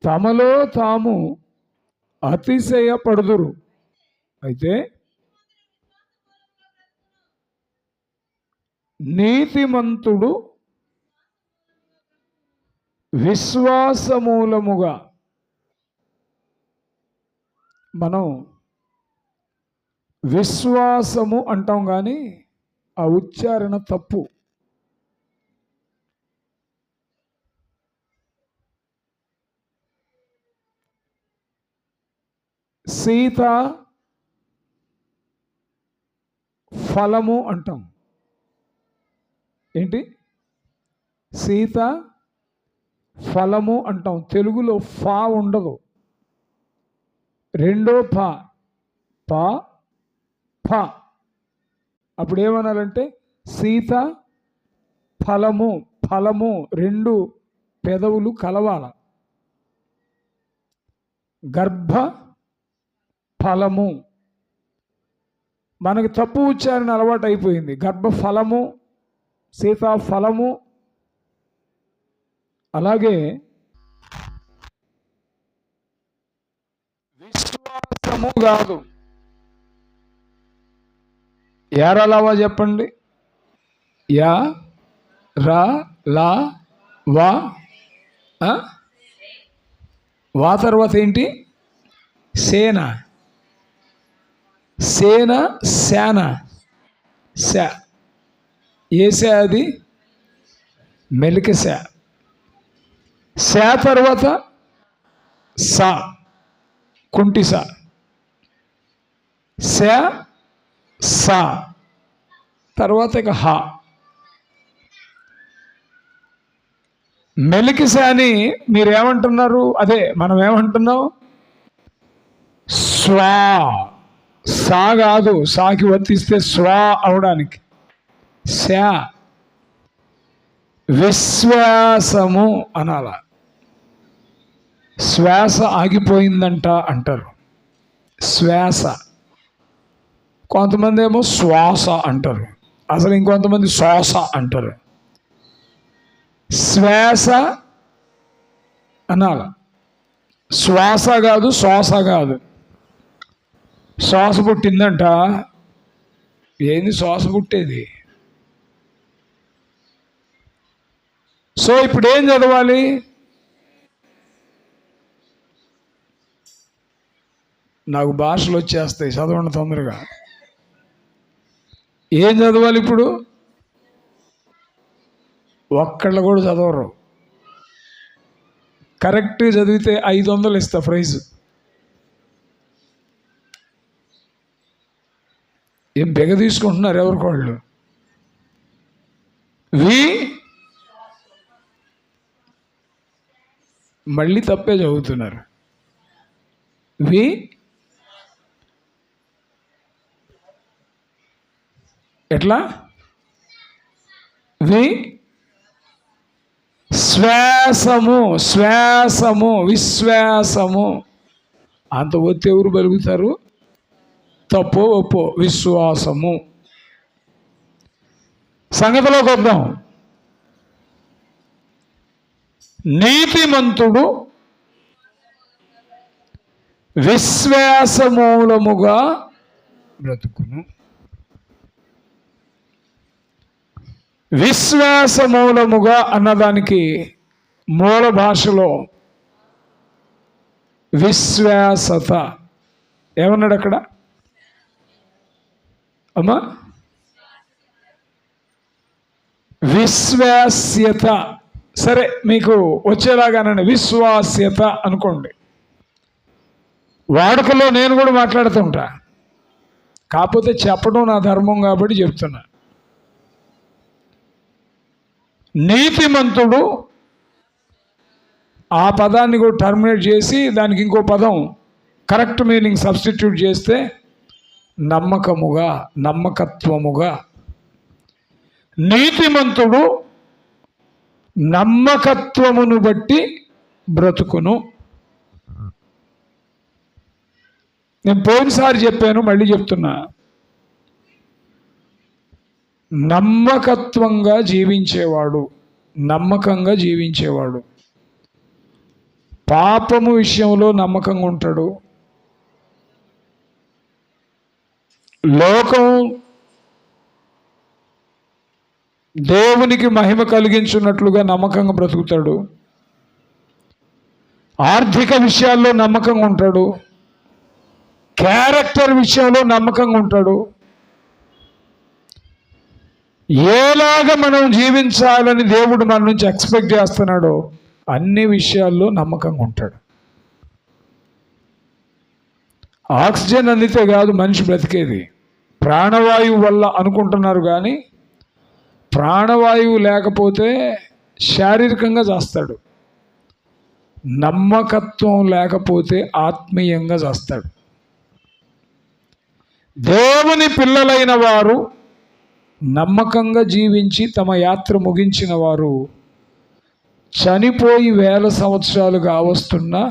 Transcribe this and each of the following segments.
తమలో తాము అతిశయపడుదురు. అయితే నీతిమంతుడు విశ్వాసమూలముగా, మనం విశ్వాసము అంటాం కానీ ఆ ఉచ్చారణ తప్పు. సీత ఫలము అంటాం. ఏంటి? సీత ఫలము అంటాం. తెలుగులో ఫా ఉండదు, రెండో ఫా, పా ఫ. అప్పుడు ఏమనాలంటే సీత ఫలము. ఫలము రెండు పెదవులు కలవాల. గర్భ ఫలము. మనకు తప్పు ఉచ్చారణ అలవాటు అయిపోయింది. గర్భ ఫలము, సీతా ఫలము. అలాగే విశ్వాసము కాదు. యారలావా చెప్పండి. యా రా లా వా. వా తర్వాత ఏంటి? సేన. సేన శాన. శా ఏసా, అది మెలికశా. శా తర్వాత సా, కుంటిసా. శా సా తర్వాత ఇక హా. మెలికశాని మీరేమంటున్నారు? అదే మనం ఏమంటున్నాం? స్వా. సా కాదు, సాకి వర్తిస్తే స్వా అవడానికి. శా. విశ్వాసము అనాల. శ్వాస ఆగిపోయిందంట అంటారు. శ్వాస. కొంతమంది ఏమో శ్వాస అంటారు, అసలు ఇంకొంతమంది శ్వాస అంటారు. శ్వాస అనాల. శ్వాస కాదు, శ్వాస కాదు. శ్వాస పుట్టిందంట. ఏంది శ్వాస పుట్టేది? సో ఇప్పుడు ఏం చదవాలి? నాకు భాషలు వచ్చేస్తాయి, చదవండి తొందరగా. ఏం చదవాలి ఇప్పుడు? ఒక్కళ్ళు కూడా చదవరు. కరెక్ట్గా చదివితే 500 ఇస్తా ప్రైజ్. ఏం బెగ తీసుకుంటున్నారు ఎవరికోళ్ళు? మళ్ళీ తప్పే చదువుతున్నారు. ఎట్లా? శ్వాసము. శ్వాసము, విశ్వాసము. అంత ఒత్తి ఎవరు బలుగుతారు? తప్పో ఒప్పో, విశ్వాసము. సంగతిలోకి వద్దాం. నీతిమంతుడు విశ్వాసమూలముగా బ్రతుకును. విశ్వాసమూలముగా అన్నదానికి మూల భాషలో విశ్వాసత. ఏమన్నాడు అక్కడ? అమ్మా, విశ్వాస్యత. సరే, మీకు వచ్చేలాగానండి విశ్వాస్యత అనుకోండి. వాడుకలో నేను కూడా మాట్లాడుతుంటా, కాకపోతే చెప్పడం నా ధర్మం కాబట్టి చెప్తున్నా. నీతిమంతుడు, ఆ పదాన్ని కూడా టర్మినేట్ చేసి దానికి ఇంకో పదం కరెక్ట్ మీనింగ్ సబ్స్టిట్యూట్ చేస్తే నమ్మకముగా, నమ్మకత్వముగా. నీతిమంతుడు నమ్మకత్వమును బట్టి బ్రతుకును. నేను పోయినసారి చెప్పాను, మళ్ళీ చెప్తున్నా. నమ్మకత్వంగా జీవించేవాడు, నమ్మకంగా జీవించేవాడు. పాపము విషయంలో నమ్మకంగా ఉంటాడు. లోకం దేవునికి మహిమ కలిగించున్నట్లుగా నమ్మకంగా బ్రతుకుతాడు. ఆర్థిక విషయాల్లో నమ్మకంగా ఉంటాడు. క్యారెక్టర్ విషయంలో నమ్మకంగా ఉంటాడు. ఏలాగా మనం జీవించాలని దేవుడు మన నుంచి ఎక్స్పెక్ట్ చేస్తున్నాడో అన్ని విషయాల్లో నమ్మకంగా ఉంటాడు. ఆక్సిజన్ అందితే కాదు మనిషి బ్రతికేది, ప్రాణవాయువు వల్ల అనుకుంటున్నారు. కానీ ప్రాణవాయువు లేకపోతే శారీరకంగా చేస్తాడు, నమ్మకత్వం లేకపోతే ఆత్మీయంగా చేస్తాడు. దేవుని పిల్లలైన వారు నమ్మకంగా జీవించి తమ యాత్ర ముగించిన వారు చనిపోయి 1000 సంవత్సరాలు కావస్తున్నా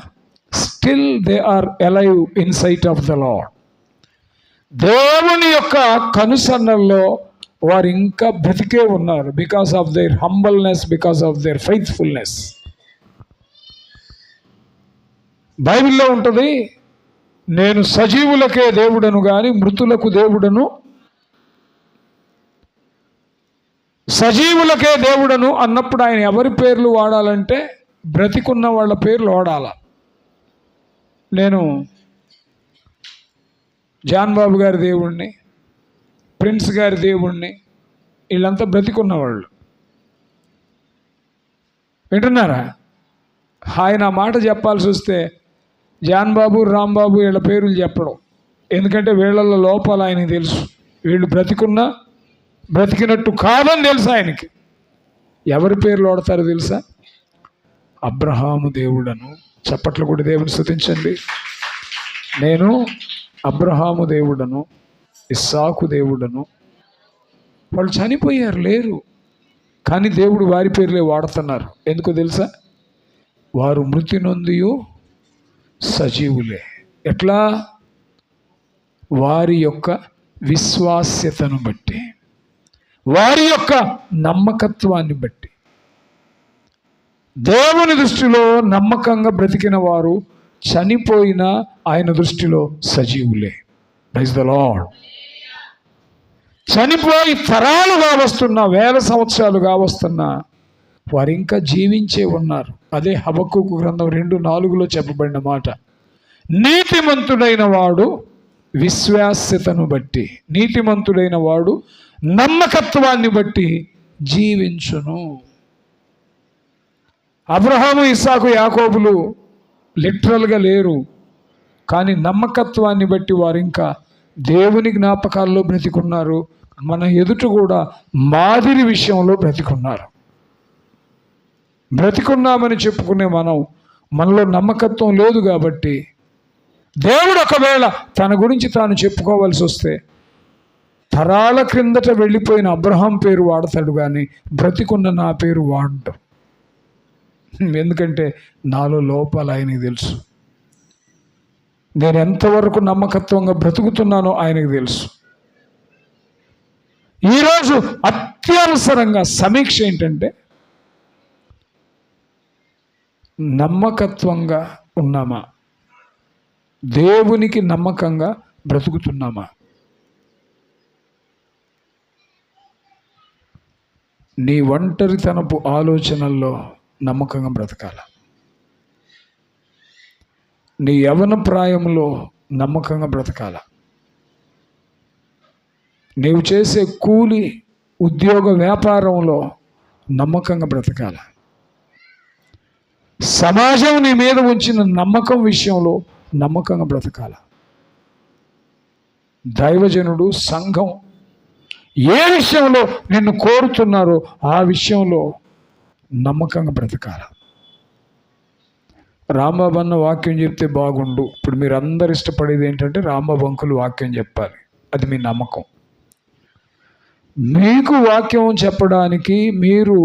still they are alive in sight of the Lord. దేవుని యొక్క కనుసన్నల్లో వారు ఇంకా బ్రతికే ఉన్నారు. Because of their humbleness, because of their faithfulness. బైబిల్లో ఉంటుంది, నేను సజీవులకే దేవుడను కానీ మృతులకు దేవుడను, సజీవులకే దేవుడను అన్నప్పుడు ఆయన ఎవరి పేర్లు వాడాలంటే బ్రతికున్న వాళ్ళ పేర్లు వాడాల. నేను జాన్ బాబు గారి దేవుణ్ణి, ప్రిన్స్ గారి దేవుణ్ణి, వీళ్ళంతా బ్రతికున్నవాళ్ళు. వింటున్నారా? ఆయన మాట చెప్పాల్సి వస్తే జాన్ బాబు, రాంబాబు వీళ్ళ పేర్లు చెప్పడం, ఎందుకంటే వీళ్ళల్లో లోపాలు ఆయనకి తెలుసు. వీళ్ళు బ్రతికున్నా బ్రతికినట్టు కాదని తెలుసు ఆయనకి. ఎవరి పేర్లు వాడతారో తెలుసా? అబ్రహాము దేవుడను. చప్పట్లు కూడా దేవుని స్తుతించండి. నేను అబ్రహాము దేవుడను, ఇస్సాకు దేవుడను. వాళ్ళు చనిపోయారు, లేరు, కానీ దేవుడు వారి పేర్లే వాడుతున్నారు. ఎందుకో తెలుసా? వారు మృతి నొందియు సజీవులే. ఎట్లా? వారి యొక్క విశ్వాస్యతను బట్టి, వారి యొక్క నమ్మకత్వాన్ని బట్టి. దేవుని దృష్టిలో నమ్మకంగా బ్రతికిన వారు చనిపోయిన ఆయన దృష్టిలో సజీవులే. Praise the lord. చనిపోయి తరాలుగా వస్తున్నా, 1000 సంవత్సరాలుగా వస్తున్నా వారు ఇంకా జీవించే ఉన్నారు. అదే హబక్కూకు గ్రంథం 2:4 చెప్పబడిన మాట. నీతిమంతుడైన వాడు విశ్వాస్యతను బట్టి, నీతిమంతుడైన వాడు నమ్మకత్వాన్ని బట్టి జీవించును. అబ్రహాము, ఇస్సాకు, యాకోబులు లిటరల్గా లేరు, కానీ నమ్మకత్వాన్ని బట్టి వారు ఇంకా దేవుని జ్ఞాపకాల్లో బ్రతికున్నారు. మన ఎదుట కూడా మాదిరి విషయంలో బ్రతికున్నారు. బ్రతికున్నామని చెప్పుకునే మనలో నమ్మకత్వం లేదు. కాబట్టి దేవుడు ఒకవేళ తన గురించి తాను చెప్పుకోవాల్సి వస్తే తరాల క్రిందట వెళ్ళిపోయిన అబ్రహాం పేరు వాడతాడు, కానీ బ్రతికున్న నా పేరు వాడటం. ఎందుకంటే నాలో లోపాలు ఆయనకి తెలుసు. నేను ఎంతవరకు నమ్మకత్వంగా బ్రతుకుతున్నానో ఆయనకు తెలుసు. ఈరోజు అత్యవసరంగా సమీక్ష ఏంటంటే, నమ్మకత్వంగా ఉన్నామా? దేవునికి నమ్మకంగా బ్రతుకుతున్నామా? నీ ఒంటరితనపు ఆలోచనల్లో నమ్మకంగా బ్రతకాల. నీ యవ్వన ప్రాయంలో నమ్మకంగా బ్రతకాల. నీవు చేసే కూలి ఉద్యోగ వ్యాపారంలో నమ్మకంగా బ్రతకాల. సమాజం నీ మీద ఉంచిన నమ్మకం విషయంలో నమ్మకంగా బ్రతకాల. దైవజనుడు, సంఘం ఏ విషయంలో నిన్ను కోరుతున్నారో ఆ విషయంలో నమ్మకంగా బ్రతకాల. రాంబాబు అన్న వాక్యం చెప్తే బాగుండు. ఇప్పుడు మీరు అందరు ఇష్టపడేది ఏంటంటే రాంబాబు అంకులు వాక్యం చెప్పాలి. అది మీ నమ్మకం. మీకు వాక్యం చెప్పడానికి మీరు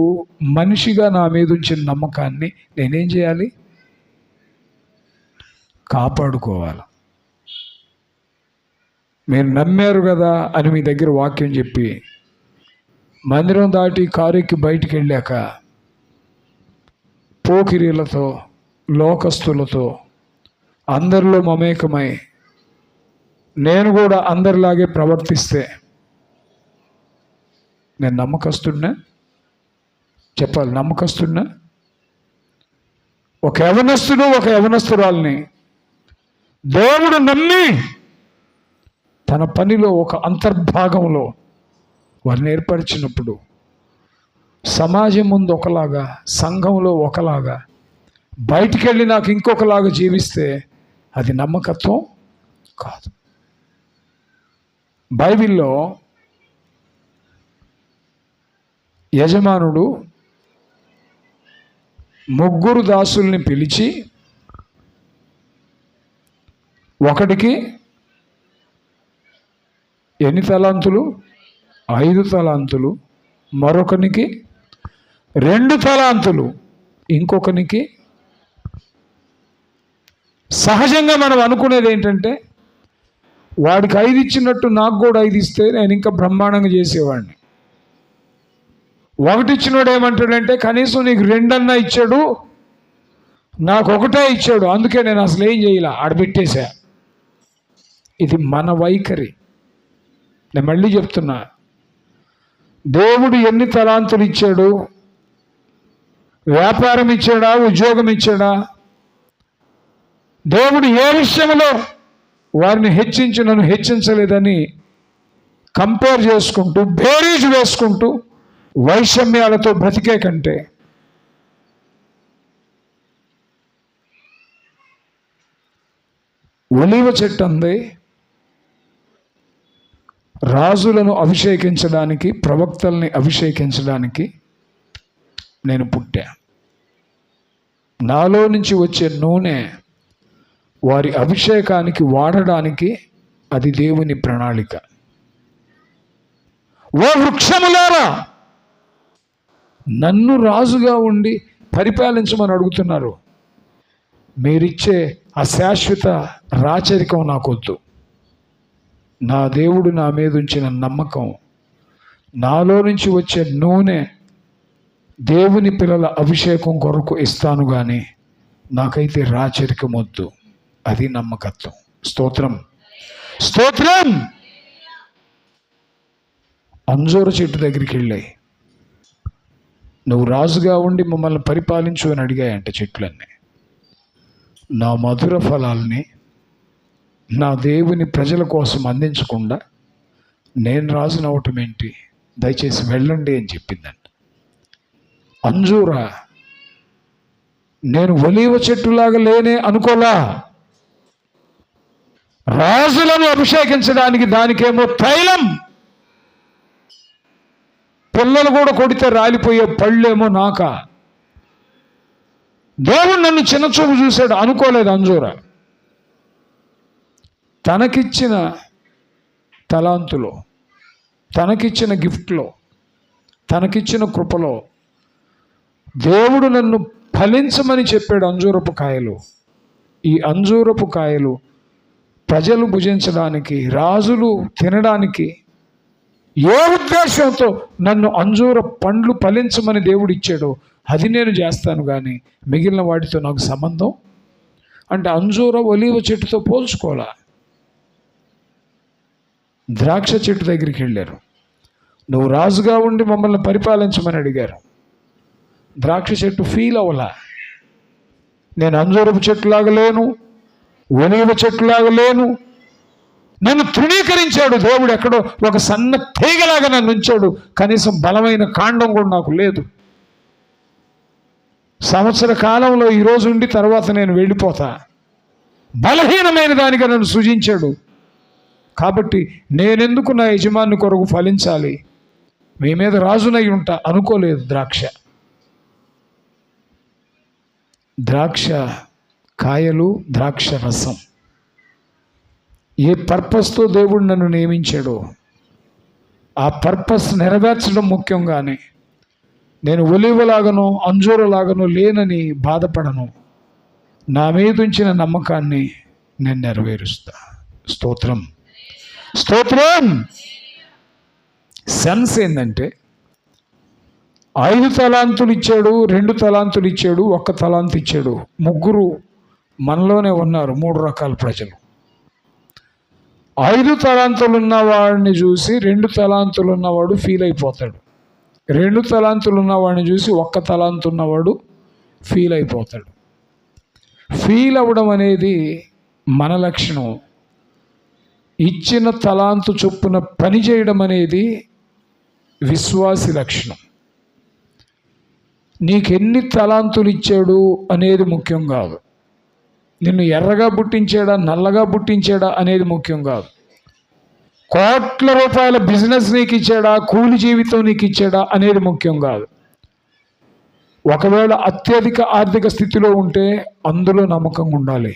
మనిషిగా నా మీద ఉంచిన నమ్మకాన్ని నేనేం చేయాలి? కాపాడుకోవాలి. మీరు నమ్మారు కదా అని మీ దగ్గర వాక్యం చెప్పి మందిరం దాటి కారెక్కి బయటికి వెళ్ళాక పోకిరీలతో, లోకస్తులతో అందరిలో మమేకమై నేను కూడా అందరిలాగే ప్రవర్తిస్తే నేను నమ్మకస్తున్నా? చెప్పాలి, నమ్మకస్తున్నా? ఒక యవనస్తుడు ఒక యవనస్తురాల్ని దేవుడు నమ్మి తన పనిలో ఒక అంతర్భాగంలో వారిని ఏర్పరిచినప్పుడు సమాజం ముందు ఒకలాగా, సంఘంలో ఒకలాగా, బయటికి వెళ్ళి నాకు ఇంకొకలాగా జీవిస్తే అది నమ్మకత్వం కాదు. బైబిల్లో యజమానుడు 3 దాసుల్ని పిలిచి ఒకడికి ఎన్ని తలాంతులు? 5 తలాంతులు, మరొకనికి 2 తలాంతులు, ఇంకొకనికి సహజంగా మనం అనుకునేది ఏంటంటే వాడికి 5 ఇచ్చినట్టు నాకు కూడా 5 ఇస్తే నేను ఇంకా బ్రహ్మాండంగా చేసేవాడిని. 1 ఇచ్చినోడు ఏమంటాడంటే కనీసం నీకు 2 అన్నా ఇచ్చాడు, నాకు 1 ఇచ్చాడు, అందుకే నేను అసలు ఏం చేయలే, ఆడబెట్టేశా. ఇది మన వైఖరి. నేను మళ్ళీ చెప్తున్నా, దేవుడు ఎన్ని తలాంతులు ఇచ్చాడు? వ్యాపారం ఇచ్చాడా? ఉద్యోగం ఇచ్చాడా? దేవుడు ఏ విషయంలో వారిని హెచ్చించి నన్ను హెచ్చించలేదని కంపేర్ చేసుకుంటూ, బేరీజ్ వేసుకుంటూ వైషమ్యాలతో బ్రతికే కంటే ఒలీవ చెట్టు అంది రాజులను అభిషేకించడానికి, ప్రవక్తల్ని అభిషేకించడానికి నేను పుట్టా. నాలో నుంచి వచ్చే నూనె వారి అభిషేకానికి వాడడానికి అది దేవుని ప్రణాళిక. ఓ వృక్షములారా, నన్ను రాజుగా ఉండి పరిపాలించమని అడుగుతున్నారు. మీరిచ్చే అశాశ్వత రాచరికం నాకొద్దు. నా దేవుడు నా మీద ఉంచిన నమ్మకం, నాలో నుంచి వచ్చే నూనె దేవుని పిల్లల అభిషేకం కొరకు ఇస్తాను, కానీ నాకైతే రాచరికం వద్దు. అది నమ్మకత్వం. స్తోత్రం, స్తోత్రం. అంజూర చెట్టు దగ్గరికి వెళ్ళాయి. నువ్వు రాజుగా ఉండి మమ్మల్ని పరిపాలించు అని అడిగాయంట చెట్లన్నీ. నా మధుర ఫలాల్ని నా దేవుని ప్రజల కోసం అందించకుండా నేను రాజునవటం ఏంటి? దయచేసి వెళ్ళండి అని చెప్పిందంట. అంజూర, నేను ఒలీవ చెట్టులాగా లేనే అనుకోలా. రాజులను అభిషేకించడానికి దానికేమో తైలం, పిల్లలు కూడా కొడితే రాలిపోయే పళ్ళేమో నాక. దేవుడు నన్ను చిన్నచూపు చూశాడు అనుకోలేదు అంజూర. తనకిచ్చిన తలాంతులో, తనకిచ్చిన గిఫ్ట్లో, తనకిచ్చిన కృపలో దేవుడు నన్ను ఫలించమని చెప్పాడు. అంజూరపు కాయలు, ఈ అంజూరపు కాయలు ప్రజలు భుజించడానికి, రాజులు తినడానికి, ఏ ఉద్దేశంతో నన్ను అంజూర పండ్లు ఫలించమని దేవుడు ఇచ్చాడో అది నేను చేస్తాను, కానీ మిగిలిన వాటితో నాకు సంబంధం. అంటే అంజూర ఒలీవ చెట్టుతో పోల్చుకోవాలా. ద్రాక్ష చెట్టు దగ్గరికి వెళ్ళారు. నువ్వు రాజుగా ఉండి మమ్మల్ని పరిపాలించమని అడిగారు. ద్రాక్ష చెట్టు ఫీల్ అవ్వలా. నేను అంజూరపు చెట్టులాగా లేను, ఒలీవ చెట్టులాగా లేను. నన్ను తృణీకరించాడు దేవుడు. ఎక్కడో ఒక సన్న తీగలాగా నన్ను ఉంచాడు. కనీసం బలమైన కాండం కూడా నాకు లేదు. సంవత్సర కాలంలో ఈరోజు ఉండి తర్వాత నేను వెళ్ళిపోతా. బలహీనమైన దానిగా నన్ను సృజించాడు. కాబట్టి నేనెందుకు నా యజమాని కొరకు ఫలించాలి? మీ మీద రాజునై ఉంటా అనుకోలేదు ద్రాక్ష. ద్రాక్ష కాయలు, ద్రాక్ష రసం, ఏ పర్పస్తో దేవుడు నన్ను నియమించాడో ఆ పర్పస్ నెరవేర్చడం ముఖ్యం. కానీ నేను ఒలీవలాగనో అంజూరలాగనో లేనని బాధపడను. నా మీద ఉంచిన నమ్మకాన్ని నేను నెరవేరుస్తా. స్తోత్రం, స్తోత్రం. సెన్స్ ఏంటంటే 5 తలాంతులు ఇచ్చాడు, 2 తలాంతులు ఇచ్చాడు, 1 తలాంతు ఇచ్చాడు. ముగ్గురు మనలోనే ఉన్నారు, 3 రకాల ప్రజలు. 5 తలాంతులు ఉన్నవాడిని చూసి 2 తలాంతులు ఉన్నవాడు ఫీల్ అయిపోతాడు. 2 తలాంతులు ఉన్నవాడిని చూసి 1 తలాంతు ఉన్నవాడు ఫీల్ అయిపోతాడు. ఫీల్ అవ్వడం అనేది మన లక్షణం. ఇచ్చిన తలాంతు చొప్పున పని చేయడం అనేది విశ్వాసి లక్షణం. నీకెన్ని తలాంతులు ఇచ్చాడు అనేది ముఖ్యం కాదు. నిన్ను ఎర్రగా పుట్టించాడా నల్లగా పుట్టించాడా అనేది ముఖ్యం కాదు. కోట్ల రూపాయల బిజినెస్ నీకు ఇచ్చాడా, కూలి జీవితం నీకు ఇచ్చాడా అనేది ముఖ్యం కాదు. ఒకవేళ అత్యధిక ఆర్థిక స్థితిలో ఉంటే అందులో నమ్మకంగా ఉండాలి.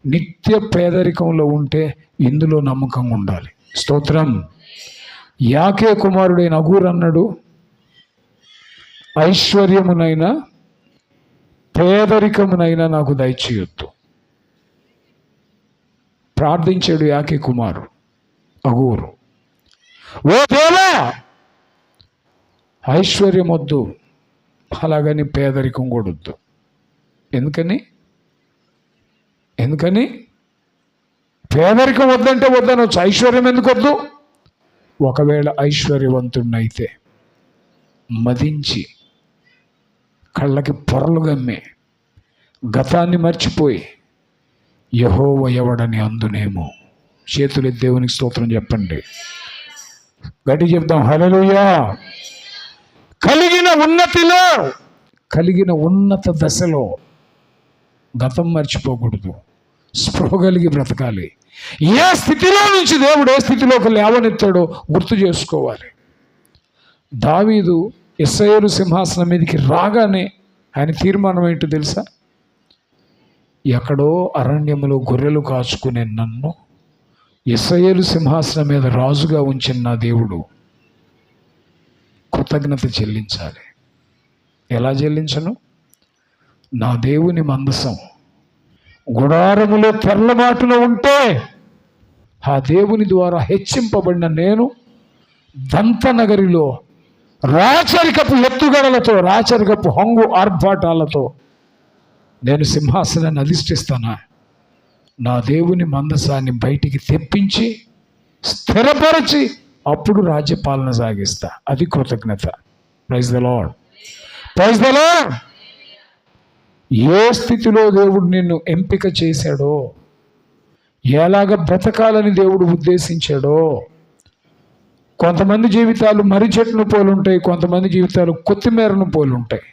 నిత్య పేదరికంలో ఉంటే ఇందులో నమ్మకంగా ఉండాలి. స్తోత్రం. యాకే కుమారుడైన అగూర్ అన్నాడు, ఐశ్వర్యమునైనా పేదరికమునైనా నాకు దయచేయొద్దు. ప్రార్థించాడు యాకే కుమారు అగూరు, ఓ దేవా ఐశ్వర్యం వద్దు, అలాగని పేదరికం కూడా వద్దు. ఎందుకని పేదరికం వద్దంటే వద్దనొచ్చు, ఐశ్వర్యం ఎందుకు వద్దు? ఒకవేళ ఐశ్వర్యవంతుడినైతే మదించి కళ్ళకి పొరలు గమ్మే గతాన్ని మర్చిపోయి యెహోవా ఎవడని అందునేమో. చేతులు దేవునికి స్తోత్రం చెప్పండి, గట్టి చెప్తాం హల్లెలూయా. కలిగిన ఉన్నత దశలో గతం మర్చిపోకూడదు, స్పృహ కలిగి బ్రతకాలి. ఏ స్థితిలో నుంచి దేవుడు ఏ స్థితిలోకి లేవనెత్తాడో గుర్తు చేసుకోవాలి. దావీదు ఇశ్రాయేలు సింహాసనం మీదకి రాగానే ఆయన తీర్మానం ఏంటో తెలుసా? ఎక్కడో అరణ్యములో గొర్రెలు కాచుకునే నన్ను ఇశ్రాయేలు సింహాసనం మీద రాజుగా ఉంచిన నా దేవుడు కృతజ్ఞత చెల్లించాలి. ఎలా చెల్లించను? నా దేవుని మందసం గుడారములో తెల్లమాటున ఉంటే ఆ దేవుని ద్వారా హెచ్చింపబడిన నేను దంతనగరిలో రాచరికపు ఎత్తుగడలతో, రాచరికపు హంగు ఆర్భాటాలతో నేను సింహాసనాన్ని అధిష్ఠిస్తానా? నా దేవుని మందసాన్ని బయటికి తెప్పించి స్థిరపరిచి అప్పుడు రాజ్యపాలన సాగిస్తా. అది కృతజ్ఞత. Praise the lord, praise the Lord. ఏ స్థితిలో దేవుడు నిన్ను ఎంపిక చేశాడో, ఎలాగ బ్రతకాలని దేవుడు ఉద్దేశించాడో. కొంతమంది జీవితాలు మర్రి చెట్టును పోలుంటాయి, కొంతమంది జీవితాలు కొత్తిమీరను పోలుంటాయి.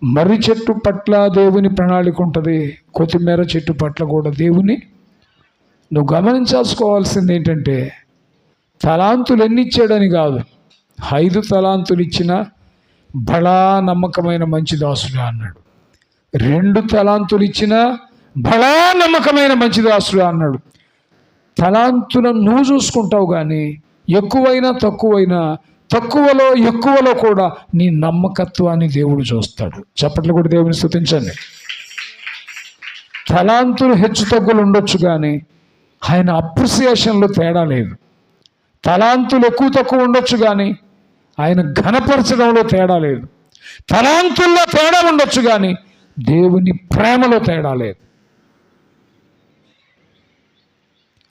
మర్రి చెట్టు పట్ల దేవుని ప్రణాళిక ఉంటుంది, కొత్తిమీర చెట్టు పట్ల కూడా దేవుని. నువ్వు గమనించాల్సుకోవాల్సింది ఏంటంటే, తలాంతులు ఎన్ని ఇచ్చాడని కాదు, 5 తలాంతులు ఇచ్చిన బడా నమ్మకమైన మంచి దాసుడా అన్నాడు. 2 తలాంతులు ఇచ్చిన బడా నమ్మకమైన మంచి దాసుడా అన్నాడు. తలాంతులను నువ్వు చూసుకుంటావు కానీ ఎక్కువైనా తక్కువైనా, తక్కువలో ఎక్కువలో కూడా నీ నమ్మకత్వాన్ని దేవుడు చూస్తాడు. చప్పట్లు కూడా దేవుని స్తుతించండి. తలాంతులు హెచ్చు తగ్గులు ఉండొచ్చు కానీ ఆయన అప్రిసియేషన్లో తేడా లేదు. తలాంతులు ఎక్కువ తక్కువ ఉండొచ్చు కానీ ఆయన ఘనపరచడంలో తేడా లేదు. తలాంతుల్లో తేడా ఉండొచ్చు కానీ దేవుని ప్రేమలో తేడా లేదు.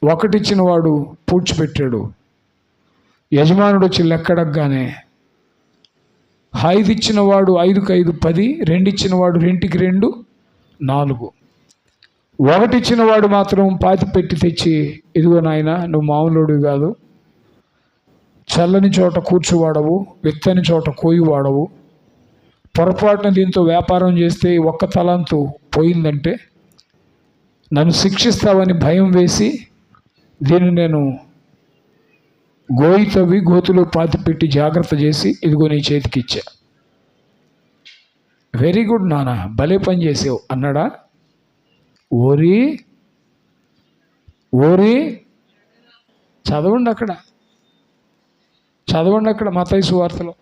ఒకటిచ్చిన వాడు పూడ్చిపెట్టాడు. యజమానుడు వచ్చి లెక్కడగానే 5 ఇచ్చిన వాడు 5కి 5 10, 2 ఇచ్చిన వాడు 2కి 2 4. 1 ఇచ్చిన వాడు మాత్రం పాతి పెట్టి తెచ్చి, ఇదిగో నాయన నువ్వు మామూలుడు కాదు, చల్లని చోట కూర్చువాడవు, విత్తని చోట కోయివాడవు. పొరపాటున దీంతో వ్యాపారం చేస్తే 1 తలాంతు పోయిందంటే నన్ను శిక్షిస్తావని భయం వేసి దీన్ని నేను గోయి తవ్వి గోతులో పాతి పెట్టి జాగ్రత్త చేసి ఇదిగో నీ చేతికి ఇచ్చా. వెరీ గుడ్ నాన్న, భలే పని చేసావు అన్నాడా? ఓరి చదవండి అక్కడ మత్తయి సువార్తలో.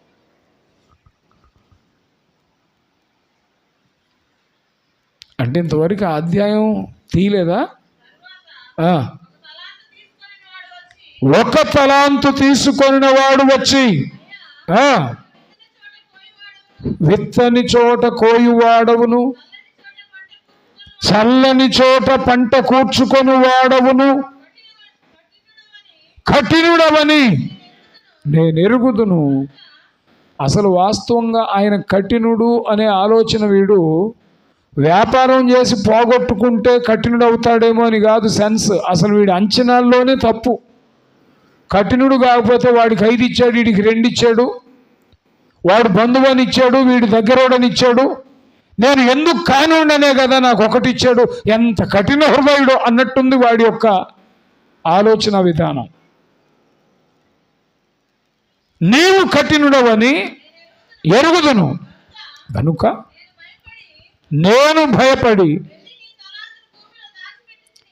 అంటే ఇంతవరకు అధ్యాయం తీయలేదా? 1 తలాంతు తీసుకొనిన వాడు వచ్చి విత్తని చోట కోయువాడవును, చల్లని చోట పంట కూర్చుకొని వాడవును, కఠినుడవని నేను ఎరుగుదును. అసలు వాస్తవంగా ఆయన కఠినుడు అనే ఆలోచన వీడు వ్యాపారం చేసి పోగొట్టుకుంటే కఠినుడు అవుతాడేమో అని కాదు సెన్స్. అసలు వీడి అంచనాల్లోనే తప్పు. కఠినుడు కాకపోతే వాడికి 5 ఇచ్చాడు, వీడికి 2 ఇచ్చాడు, వాడు బంధువని ఇచ్చాడు, వీడి దగ్గరోడని ఇచ్చాడు, నేను ఎందుకు కానివ్వడనే కదా నాకు 1 ఇచ్చాడు. ఎంత కఠిన హృదయుడు అన్నట్టుంది వాడి యొక్క ఆలోచన విధానం. నీవు కఠినుడవని ఎరుగుదును కనుక నేను భయపడి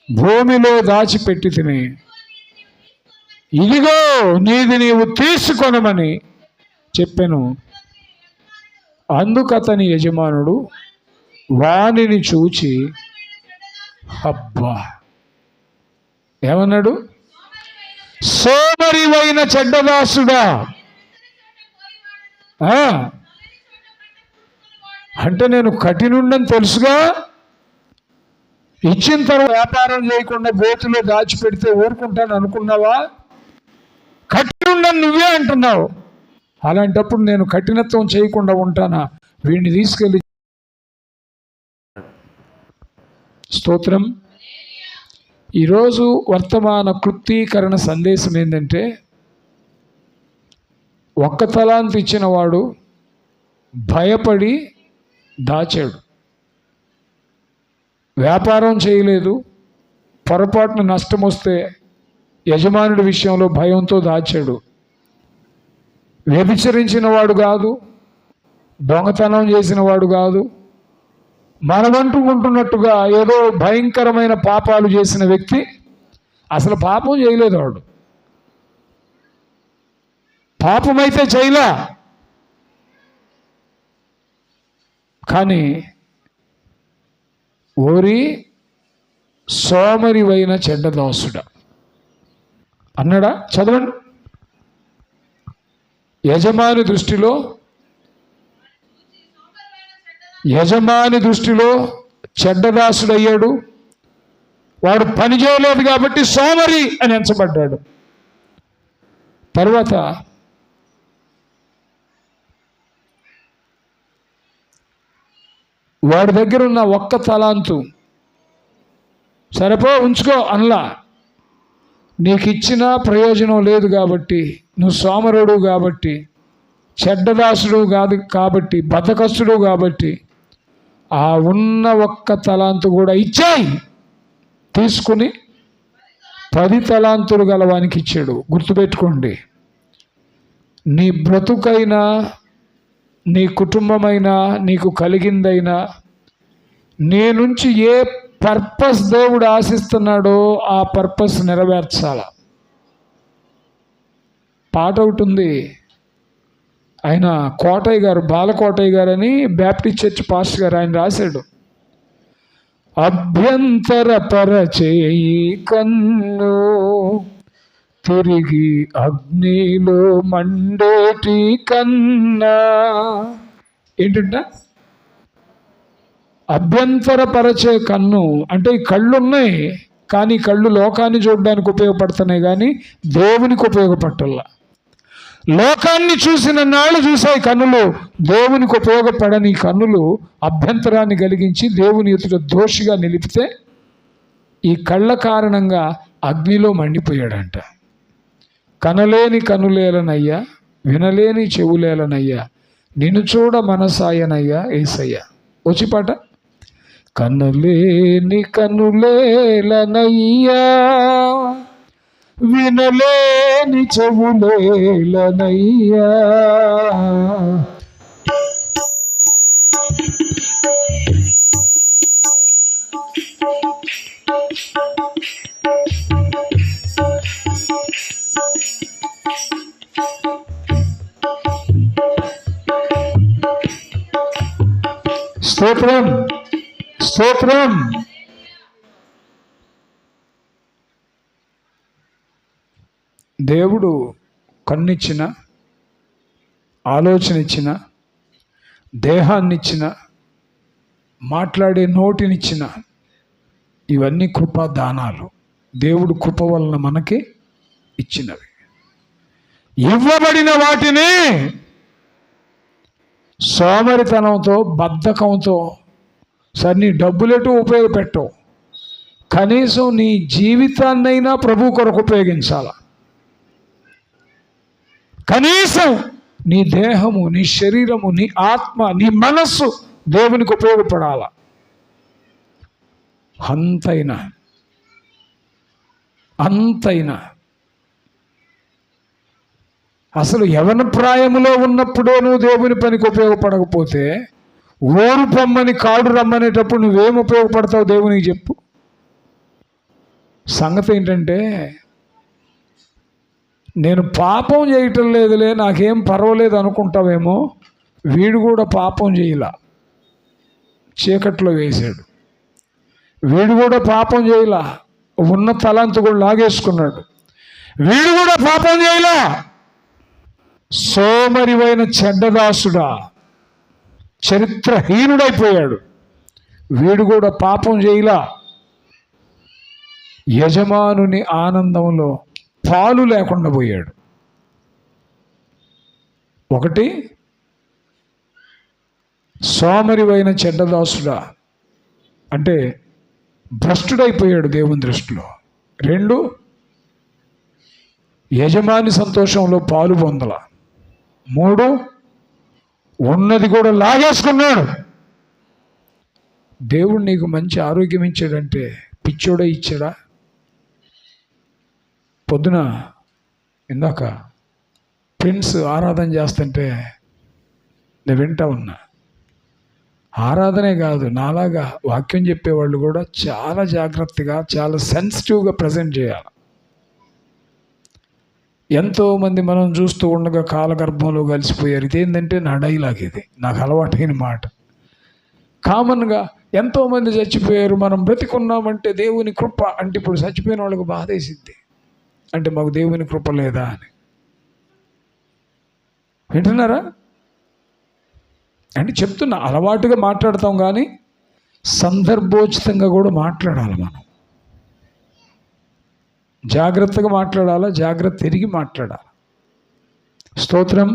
భూమిలో దాచిపెట్టి తిని, ఇదిగో నీది నీవు తీసుకొనమని చెప్పెను. అందుకతని యజమానుడు వానిని చూచి, అబ్బా ఏమన్నాడు? సోమరివైన చెడ్డదాసుడా. అంటే నేను కఠినుండని తెలుసుగా, ఇచ్చిన తర్వాత వ్యాపారం చేయకుండా గోతులో దాచిపెడితే ఊరుకుంటాను అనుకున్నావా? కఠినుండని నువ్వే అంటున్నావు. అలాంటప్పుడు నేను కఠినత్వం చేయకుండా ఉంటానా? వీడిని తీసుకెళ్ళి స్తోత్రం. ఈరోజు వర్తమాన క్లుప్తీకరణ సందేశం ఏంటంటే, 1 తలాంతు ఇచ్చిన వాడు భయపడి దాచాడు. వ్యాపారం చేయలేదు, పొరపాటున నష్టం వస్తే యజమానుడి విషయంలో భయంతో దాచాడు. వ్యభిచరించిన వాడు కాదు, దొంగతనం చేసిన వాడు కాదు, మనమంటుకుంటున్నట్టుగా ఏదో భయంకరమైన పాపాలు చేసిన వ్యక్తి అసలు పాపం చేయలేదు. వాడు పాపమైతే చేయలే, కానీ ఓరి సోమరివైన చెడ్డదాసుడా అన్నాడా? చదవండి. యజమాని దృష్టిలో చెడ్డదాసుడయ్యాడు. వాడు పని చేయలేదు కాబట్టి సోమరి అని ఎంచబడ్డాడు. తర్వాత వాడి దగ్గర ఉన్న 1 తలాంతు సరిపో ఉంచుకో అనలా. నీకు ఇచ్చిన ప్రయోజనం లేదు కాబట్టి, నువ్వు సోమరుడు కాబట్టి, చెడ్డదాసుడు కాదు కాబట్టి, బద్ధకస్తుడు కాబట్టి, ఆ ఉన్న 1 తలాంతు కూడా ఇచ్చాయి. తీసుకుని 10 తలాంతులు గలవానికి ఇచ్చాడు. గుర్తుపెట్టుకోండి, నీ బ్రతుకైనా, నీ కుటుంబమైనా, నీకు కలిగిందైనా, నీ నుంచి ఏ పర్పస్ దేవుడు ఆశిస్తున్నాడో ఆ పర్పస్ నెరవేర్చాల. పాట ఒకటి ఉంది, ఆయన కోటయ్య గారు, బాలకోటయ్య గారు అని బ్యాప్టిస్ట్ చర్చ్ పాస్టర్ గారు, ఆయన రాశాడు, అభ్యంతరపరచేయి కన్ను తిరిగి అగ్నిలో మండేటి కన్నా. ఏంటంట? అభ్యంతరపరచే కన్ను అంటే ఈ కళ్ళు ఉన్నాయి, కానీ కళ్ళు లోకాన్ని చూడడానికి ఉపయోగపడుతున్నాయి, కానీ దేవునికి ఉపయోగపడటల్లా. లోకాన్ని చూసిన నాళ్ళు చూసాయి కన్నులు, దేవునికి ఉపయోగపడని కన్నులు అభ్యంతరాన్ని కలిగించి దేవుని ఎదుట దోషిగా నిలిపితే ఈ కళ్ళ కారణంగా అగ్నిలో మండిపోయాడంట. కనలేని కనులేలనయ్యా, వినలేని చెవులేలనయ్యా, నిన్ను చూడ మనసాయనయ్యా యేసయ్యా. వచ్చి పాట. కనలేని కనులేలనయ్యా, వినలేని చెవులేలనయ్యా, స్తోత్రం స్తోత్రం. దేవుడు కన్నిచ్చిన, ఆలోచన ఇచ్చిన, దేహాన్నిచ్చిన, మాట్లాడే నోటినిచ్చిన, ఇవన్నీ కృపా దానాలు. దేవుడు కృప వలన మనకి ఇచ్చినవి. ఇవ్వబడిన వాటిని సోమరితనంతో, బద్ధకంతో, సరే నీ డబ్బులెటు ఉపయోగపెట్టవు, కనీసం నీ జీవితాన్నైనా ప్రభు కొరకు ఉపయోగించాల. కనీసం నీ దేహము, నీ శరీరము, నీ ఆత్మ, నీ మనస్సు దేవునికి ఉపయోగపడాల. అంతైనా అసలు యవన ప్రాయములో ఉన్నప్పుడే నువ్వు దేవుని పనికి ఉపయోగపడకపోతే ఊరు పొమ్మని కాడు రమ్మనేటప్పుడు నువ్వేం ఉపయోగపడతావు దేవునికి చెప్పు. సంగతి ఏంటంటే, నేను పాపం చేయటం లేదులే, నాకేం పర్వాలేదు అనుకుంటావేమో. వీడు కూడా పాపం చేయలా, చీకట్లో వేశాడు. వీడు కూడా పాపం చేయలా, ఉన్న తలంతు కూడా లాగేసుకున్నాడు. వీడు కూడా పాపం చేయలా, సోమరివైన చెడ్డదాసుడా, చరిత్రహీనుడైపోయాడు. వీడు కూడా పాపం చేయలా, యజమానుని ఆనందంలో పాలు లేకుండా పోయాడు. ఒకటి, సోమరివైన చెడ్డదాసుడా అంటే భ్రష్టుడైపోయాడు దేవుని దృష్టిలో. 2, యజమాని సంతోషంలో పాలు పొందల. 3, ఉన్నది కూడా లాగేసుకున్నాడు. దేవుడు నీకు మంచి ఆరోగ్యం ఇచ్చాడంటే పిచ్చోడే ఇచ్చాడా? పొద్దున ఇందాక ప్రిన్స్ ఆరాధన చేస్తుంటే నేను వింటా ఉన్నా. ఆరాధనే కాదు, నాలాగా వాక్యం చెప్పేవాళ్ళు కూడా చాలా జాగ్రత్తగా, చాలా సెన్సిటివ్గా ప్రజెంట్ చేయాలి. ఎంతోమంది మనం చూస్తూ ఉండగా కాలగర్భంలో కలిసిపోయారు. ఇదేంటంటే నా డైలాగ్, ఇది నాకు అలవాటైన మాట. కామన్గా ఎంతోమంది చచ్చిపోయారు, మనం బ్రతికున్నామంటే దేవుని కృప అంటే, ఇప్పుడు చచ్చిపోయిన వాళ్ళకు బాధేసిద్ది అంటే మాకు దేవుని కృప లేదా అని. వింటున్నారా? అంటే చెప్తున్నా, అలవాటుగా మాట్లాడతాం కానీ సందర్భోచితంగా కూడా మాట్లాడాలి. మనం జాగ్రత్తగా మాట్లాడాలా, జాగ్రత్త తిరిగి మాట్లాడాలి. స్తోత్రం.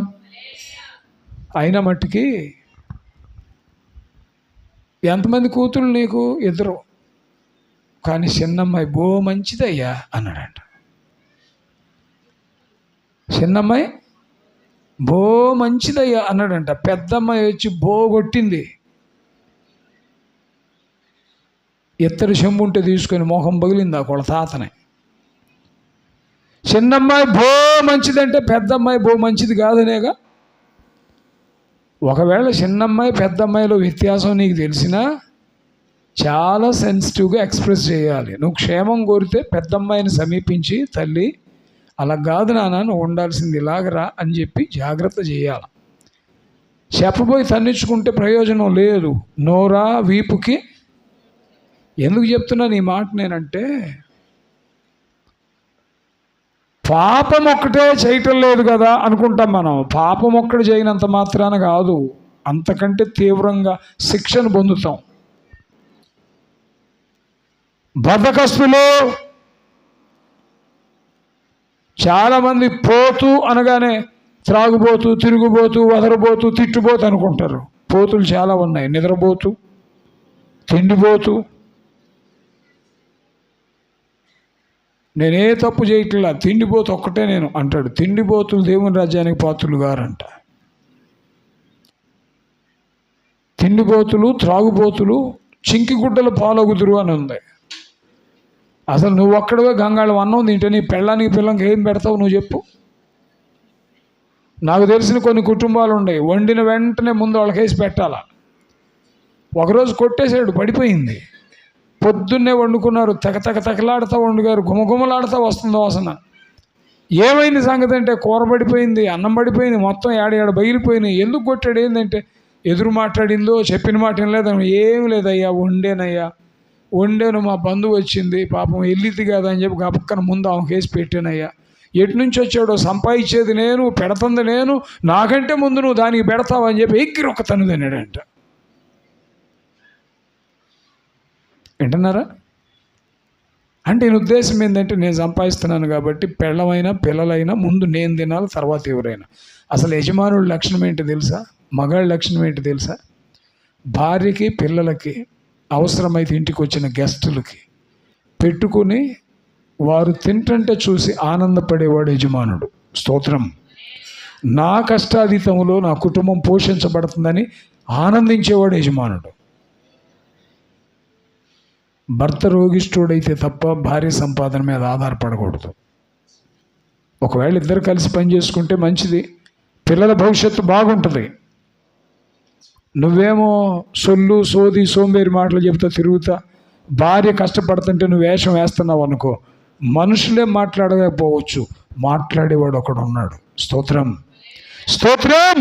అయిన మట్టుకి ఎంతమంది కూతురు నీకు? 2. కానీ చిన్నమ్మాయి బో మంచిదయ్యా అన్నాడంట. చిన్నమ్మాయి బో మంచిదయ్యా అన్నాడంట. పెద్దమ్మాయి వచ్చి బో కొట్టింది. ఇత్తడి చెంబు ఉంటే తీసుకొని మొహం పగిలింది ఆ కొల తాతనే. చిన్నమ్మాయి బో మంచిదంటే పెద్దమ్మాయి బో మంచిది కాదనేగా. ఒకవేళ చిన్నమ్మాయి పెద్దమ్మాయిలో వ్యత్యాసం నీకు తెలిసినా చాలా సెన్సిటివ్గా ఎక్స్ప్రెస్ చేయాలి. నువ్వు క్షేమం కోరితే పెద్దమ్మాయిని సమీపించి, తల్లి అలా కాదు నాన్న, నువ్వు ఉండాల్సింది ఇలాగరా అని చెప్పి జాగ్రత్త చేయాలి. చెప్పబోయి తన్నించుకుంటే ప్రయోజనం లేదు. నోరా వీపుకి. ఎందుకు చెప్తున్నాను ఈ మాట నేనంటే, పాపం ఒక్కటే చేయటం లేదు కదా అనుకుంటాం మనం. పాపం ఒక్కటి చేయనంత మాత్రాన కాదు, అంతకంటే తీవ్రంగా శిక్షను పొందుతాం. బద్ధకస్తులు చాలామంది పోతూ అనగానే త్రాగుబోతూ, తిరుగుబోతూ, వదరబోతూ, తిట్టుబోతూ అనుకుంటారు. పోతులు చాలా ఉన్నాయి. నిద్రపోతూ, తిండిపోతూ. నేనే తప్పు చేయట్లా, తిండిపోతూ ఒక్కటే నేను అంటాడు. తిండిపోతులు దేవుని రాజ్యానికి పాత్రులు గారంట. తిండిపోతులు, త్రాగుబోతులు చింకి గుడ్డలు పాలగుదురు అని ఉంది. అసలు నువ్వు ఒక్కడవే గంగాళం అన్నం తింటే నీ పెళ్ళానికి పిల్లలకి ఏం పెడతావు నువ్వు చెప్పు? నాకు తెలిసిన కొన్ని కుటుంబాలు ఉన్నాయి, వండిన వెంటనే ముందు వాళ్ళకేసి పెట్టాలా. ఒకరోజు కొట్టేసాడు, పడిపోయింది. పొద్దున్నే వండుకున్నారు, తెగలాడుతూ వండుగారు, గుమగుమలాడుతూ వస్తుంది వాసన. ఏమైంది సంగతి అంటే, కూర పడిపోయింది, అన్నం పడిపోయింది, మొత్తం ఏడ బయలిపోయినాయి. ఎందుకు కొట్టాడు ఏంటంటే, ఎదురు మాట్లాడిందో చెప్పిన మాట లేదని. ఏమి లేదయ్యా, వండాను, మా బంధువు వచ్చింది, పాపం వెళ్ళిద్ది కదా అని చెప్పి పక్కన ముందు ఆమె కేసి పెట్టానయ్యా. ఎటు నుంచి వచ్చాడో, సంపాదించేది నేను, పెడుతుంది నేను, నాకంటే ముందు నువ్వు దానికి పెడతావు అని చెప్పి ఎక్కిరి ఒక తను తిన్నాడంట. వింటున్నారా? అంటే నేను ఉద్దేశం ఏంటంటే, నేను సంపాదిస్తున్నాను కాబట్టి పెళ్ళమైనా పిల్లలైనా ముందు నేను తినాలి, తర్వాత ఎవరైనా. అసలు యజమానుడి లక్షణం ఏంటి తెలుసా? మగాళ్ళ లక్షణం ఏంటి తెలుసా? భార్యకి, పిల్లలకి, అవసరమైతే ఇంటికి వచ్చిన గెస్టులకి పెట్టుకుని వారు తింటుంటే చూసి ఆనందపడేవాడు యజమానుడు. స్తోత్రం. నా కష్టాతీతంలో నా కుటుంబం పోషించబడుతుందని ఆనందించేవాడు యజమానుడు. భర్త రోగిష్ఠుడైతే తప్ప భార్య సంపాదన మీద ఆధారపడకూడదు. ఒకవేళ ఇద్దరు కలిసి పని చేసుకుంటే మంచిది, పిల్లల భవిష్యత్తు బాగుంటుంది. నువ్వేమో సొల్లు సోది సోంబేరి మాటలు చెబుతా తిరుగుతా భార్య కష్టపడుతుంటే నువ్వు వేషం వేస్తున్నావు అనుకో, మనుషులే మాట్లాడకపోవచ్చు, మాట్లాడేవాడు ఒకడు ఉన్నాడు. స్తోత్రం, స్తోత్రం.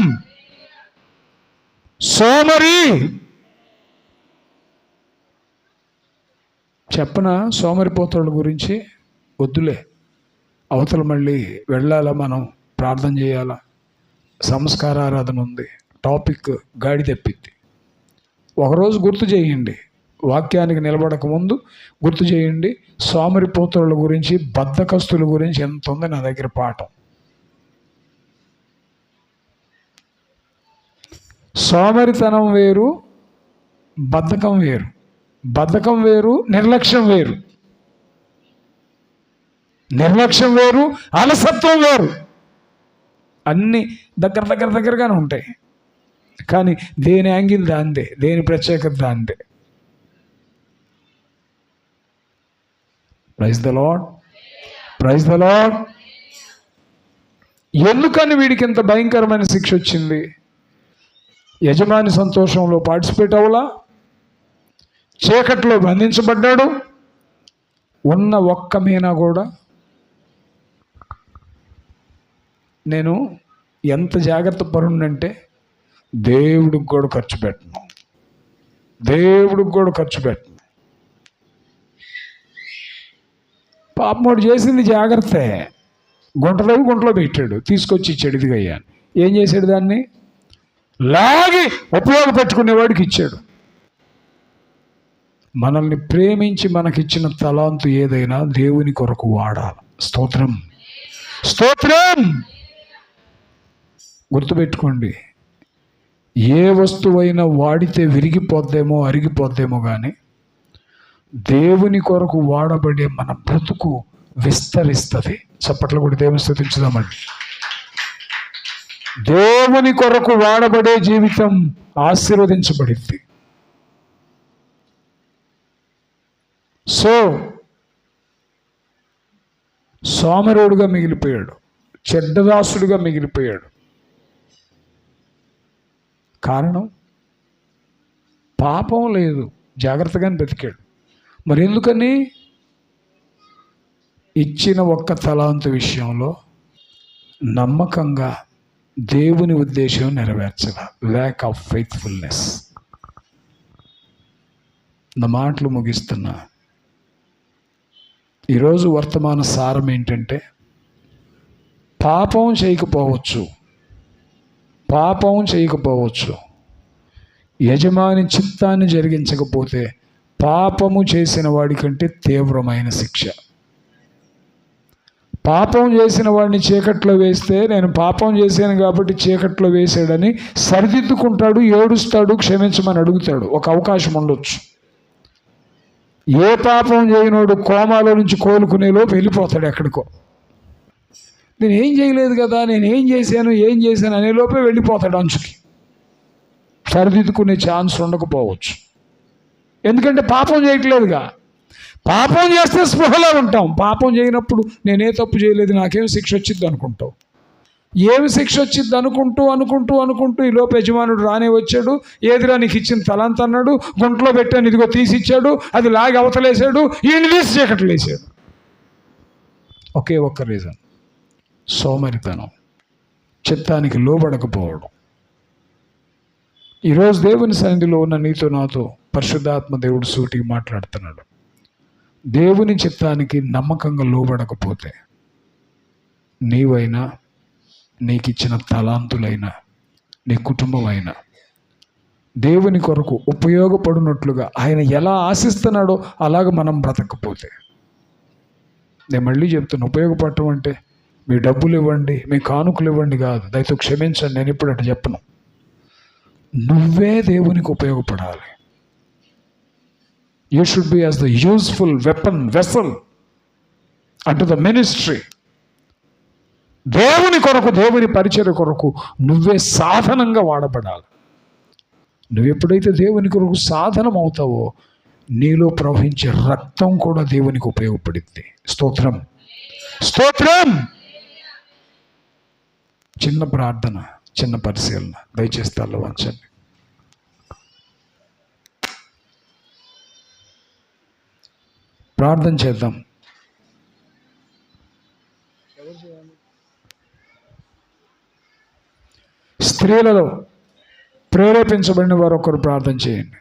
సోమరి చెప్పన, సోమరిపోతుల గురించి వద్దులే, అవతల మళ్ళీ వెళ్ళాలా, మనం ప్రార్థన చేయాలా, సంస్కార ఆరాధన ఉంది, టాపిక్ గాడి తెప్పిద్ది. ఒకరోజు గుర్తు చేయండి, వాక్యానికి నిలబడక ముందు గుర్తు చేయండి, సోమరిపోతుల గురించి, బద్ధకస్తుల గురించి ఎంత ఉంది నా దగ్గర పాఠం. సోమరితనం వేరు, బద్ధకం వేరు. బద్ధకం వేరు, నిర్లక్ష్యం వేరు. నిర్లక్ష్యం వేరు, అలసత్వం వేరు. అన్నీ దగ్గరగానే ఉంటాయి, కానీ దేని యాంగిల్ దాందే, దేని ప్రత్యేకత దాందే. Praise the lord, praise the lord. ఎందుకని వీడికి ఇంత భయంకరమైన శిక్ష వచ్చింది? యజమాని సంతోషంలో పార్టిసిపేట్ అవ్వలా, చీకట్లో బంధించబడ్డాడు. ఉన్న ఒక్క మీనా కూడా, నేను ఎంత జాగ్రత్త పరుండంటే దేవుడికి కూడా ఖర్చు పెట్టను, దేవుడికి కూడా ఖర్చు పెట్టను. పాపమోడు చేసింది జాగ్రత్తే, గుంటలో పెట్టాడు, తీసుకొచ్చి ఇచ్చాడు. ఇదిగయ్యా, ఏం చేశాడు? దాన్ని లాగి ఉపయోగపెట్టుకునేవాడికి ఇచ్చాడు. మనల్ని ప్రేమించి మనకిచ్చిన తలాంతు ఏదైనా దేవుని కొరకు వాడాలి. స్తోత్రం, స్తోత్రం. గుర్తుపెట్టుకోండి, ఏ వస్తువైనా వాడితే విరిగిపోద్దేమో, అరిగిపోద్దేమో, కానీ దేవుని కొరకు వాడబడే మన బ్రతుకు విస్తరిస్తుంది. చప్పట్లు కూడా దేవుని స్తుతించుదామండి. దేవుని కొరకు వాడబడే జీవితం ఆశీర్వదించబడింది. సో సోమరుడుగా మిగిలిపోయాడు, చెడ్డదాసుడుగా మిగిలిపోయాడు. కారణం పాపం లేదు, జాగ్రత్తగానే బ్రతికాడు. మరి ఎందుకని? ఇచ్చిన ఒక్క తలాంతు విషయంలో నమ్మకంగా దేవుని ఉద్దేశం నెరవేర్చల, ల్యాక్ ఆఫ్ ఫెయిత్ఫుల్నెస్. నా మాటలు ముగిస్తున్నా. ఈరోజు వర్తమాన సారం ఏంటంటే, పాపం చేయకపోవచ్చు, యజమాని చిత్తాన్ని జరిగించకపోతే పాపము చేసిన వాడి కంటే తీవ్రమైన శిక్ష. పాపం చేసిన వాడిని చీకట్లో వేస్తే, నేను పాపం చేశాను కాబట్టి చీకట్లో వేసాడని సరిదిద్దుకుంటాడు, ఏడుస్తాడు, క్షమించమని అడుగుతాడు, ఒక అవకాశం ఉండొచ్చు. ఏ పాపం చేయనోడు కోమాలో నుంచి కోలుకునేలోపు వెళ్ళిపోతాడు ఎక్కడికో. నేను ఏం చేయలేదు కదా, నేను ఏం చేశాను అనేలోపే వెళ్ళిపోతాడు అంచుకి. సరిదిద్దుకునే ఛాన్స్ ఉండకపోవచ్చు, ఎందుకంటే పాపం చేయట్లేదుగా. పాపం చేస్తే స్పృహలో ఉంటాం, పాపం చేయనప్పుడు నేనే తప్పు చేయలేదు, నాకేం శిక్ష వచ్చింది అనుకుంటావు. ఏమి శిక్ష వచ్చింది అనుకుంటూ ఈ లోపు యజమానుడు రానే వచ్చాడు. ఏదిరా నీకు ఇచ్చిన తలంత అన్నాడు, గుంటలో పెట్టాను, ఇదిగో తీసిచ్చాడు, అది లాగి అవతలేసాడు, ఈయన తీసి చీకట్లు వేసాడు. ఒకే ఒక్క రీజన్, సోమరితనం, చిత్తానికి లోబడకపోవడం. ఈరోజు దేవుని సన్నిధిలో ఉన్న నీతో నాతో పరిశుద్ధాత్మ దేవుడు సూటిగా మాట్లాడుతున్నాడు. దేవుని చిత్తానికి నమ్మకంగా లోబడకపోతే నీవైనా, నీకు ఇచ్చిన తలాంతులైనా, నీ కుటుంబం అయినా దేవుని కొరకు ఉపయోగపడినట్లుగా ఆయన ఎలా ఆశిస్తున్నాడో అలాగ మనం బ్రతకపోతే, నేను మళ్ళీ చెప్తున్నా, ఉపయోగపడటం అంటే మీ డబ్బులు ఇవ్వండి, మీ కానుకలు ఇవ్వండి కాదు. దయతో క్షమించండి, నేను ఇప్పుడు అటు చెప్పను. నువ్వే దేవునికి ఉపయోగపడాలి. You should be as the useful vessel unto the ministry. దేవుని కొరకు, దేవుని పరిచర్య కొరకు నువ్వే సాధనంగా వాడబడాలి. నువ్వు ఎప్పుడైతే దేవుని కొరకు సాధనం అవుతావో నీలో ప్రవహించే రక్తం కూడా దేవునికి ఉపయోగపడుద్ది. స్తోత్రం, స్తోత్రం. చిన్న ప్రార్థన, చిన్న పరిశీలన, దయచేసి తల వంచండి. ప్రార్థన చేద్దాం. స్త్రీలలో ప్రేరేపించబడిన వారు ఒకరు ప్రార్థన చేయండి.